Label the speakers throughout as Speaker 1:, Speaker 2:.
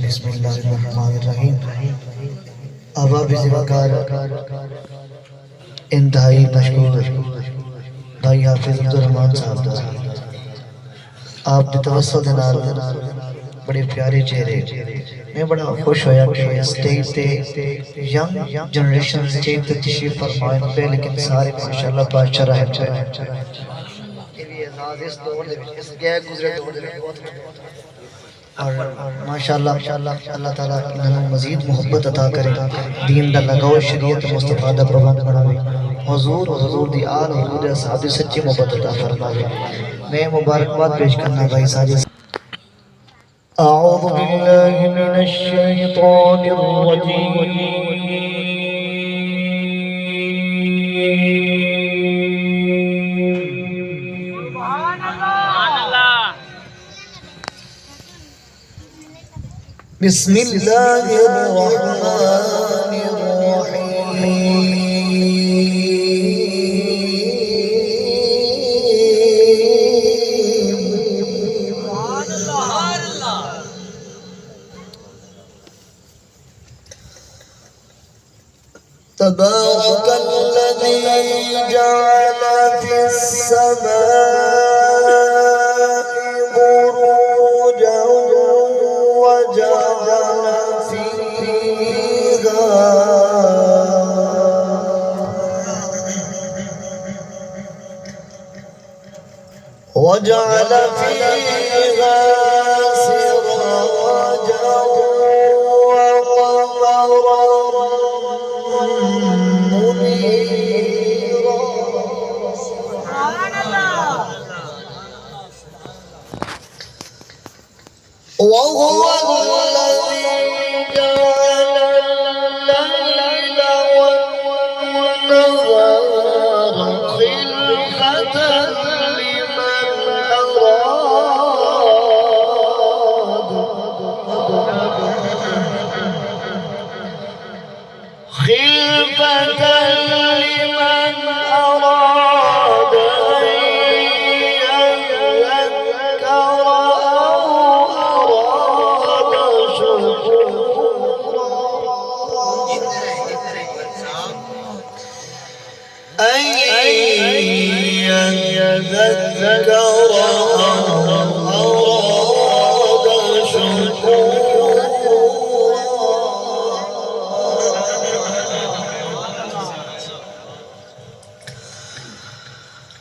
Speaker 1: बिस्मिल्लाहिर्रहमानिर्रहीम। अवाब ज़िवाकार इंतहाई मशहूर भाई हाफिज अब्दुल रहमान साहब दा आप दी तवज्जो दे नाल बड़े प्यारे चेहरे मैं बड़ा खुश होया कि स्टेज ते यंग जनरेशन स्टेज ते तशरीफ फरमाए पे, लेकिन सारे माशाअल्लाह बादशाह रहम पे ये भी एजाज इस दौर दे विच इस गैर गुजरे दौर दे विच बहुत और माशाअल्लाह अल्लाह ताला इन्होंने मजीद मोहब्बत अता करे, दीन दा लगाओ, शरीयत मुस्तफा दा पाबंद बनावे, हुजूर और हुजूर दी आल हुजूर दे असहाब दी सच्ची मोहब्बत अता फरमावे। मैं मुबारकबाद पेश करना भाई साजिद। अऊज़ु बिल्लाहि मिनश शैतानिर रजीम। बिस्मिल्लाहिर्रहमानिर्रहीम। तबारकल्लज़ी जअल फिस समाई बुरूजन व जअल फीहा सिराजा व क़मरन मुनीरा। وهو الذي جعل الليل والنهار خلفة لمن أراد أن يذكر أو أراد شكورا. أن يذكر أو أراد شكورا.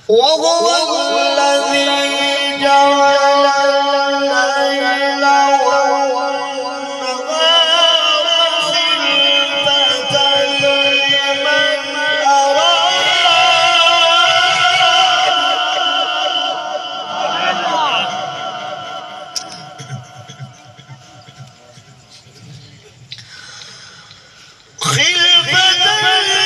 Speaker 1: وهو الذي جعل الليل والنهار خلفة لمن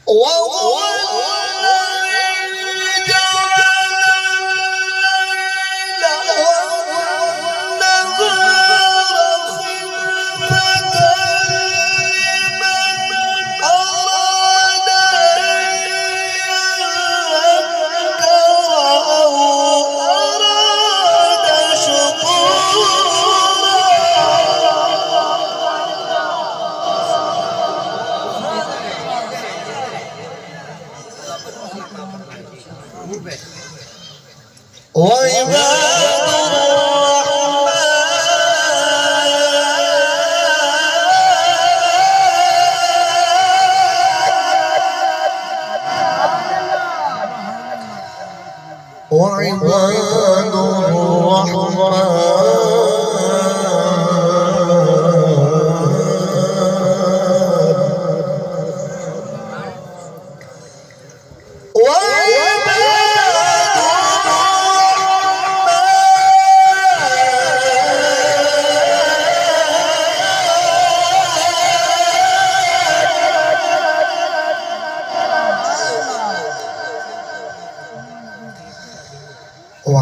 Speaker 1: وهو الذي جعل الليل والنهار خلفة لمن أراد أن يذكر أو أراد شكورا. وعباد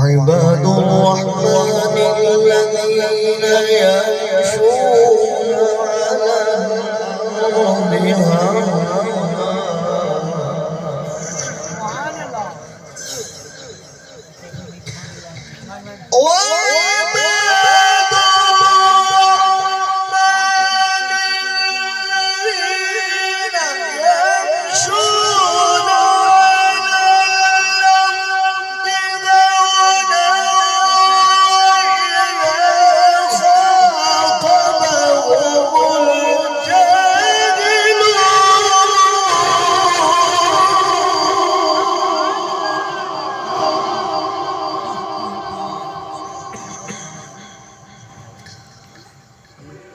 Speaker 1: وعباد الرحمن الذين يمشون على الأرض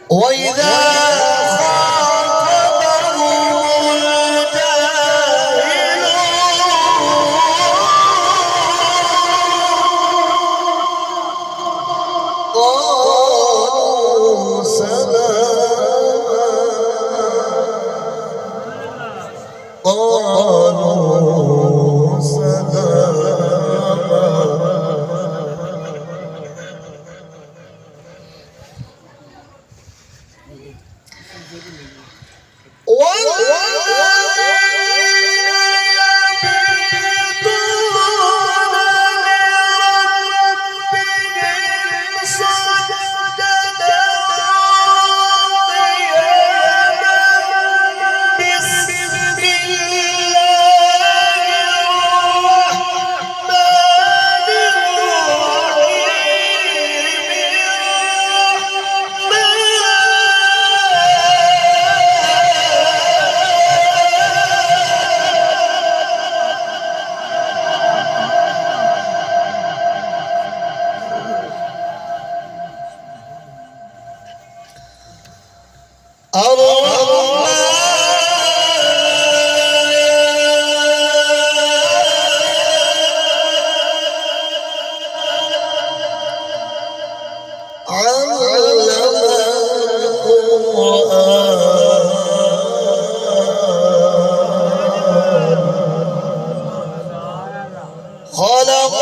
Speaker 1: وإذا خاطبهم الجاهلون قالوا سلاما قالوا سلاما خلق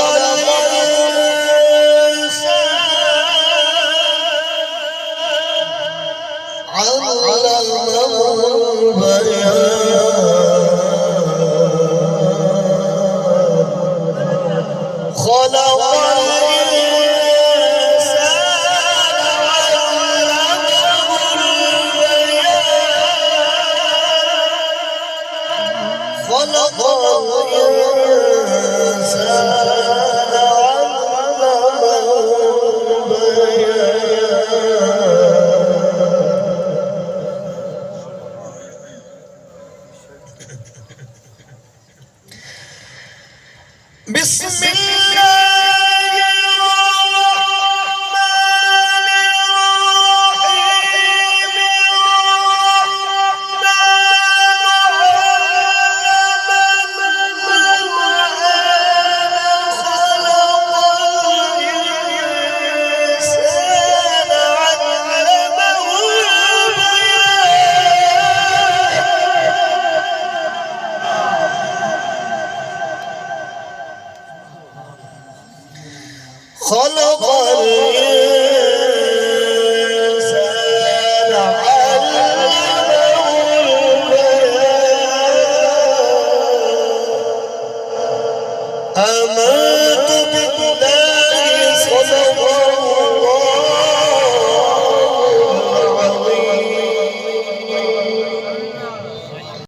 Speaker 1: الإنسان علمه البيان خلق خلق الإنسان علمه البيان بسم الله خلق الإنسان علمه البيان آمنت بالله صدق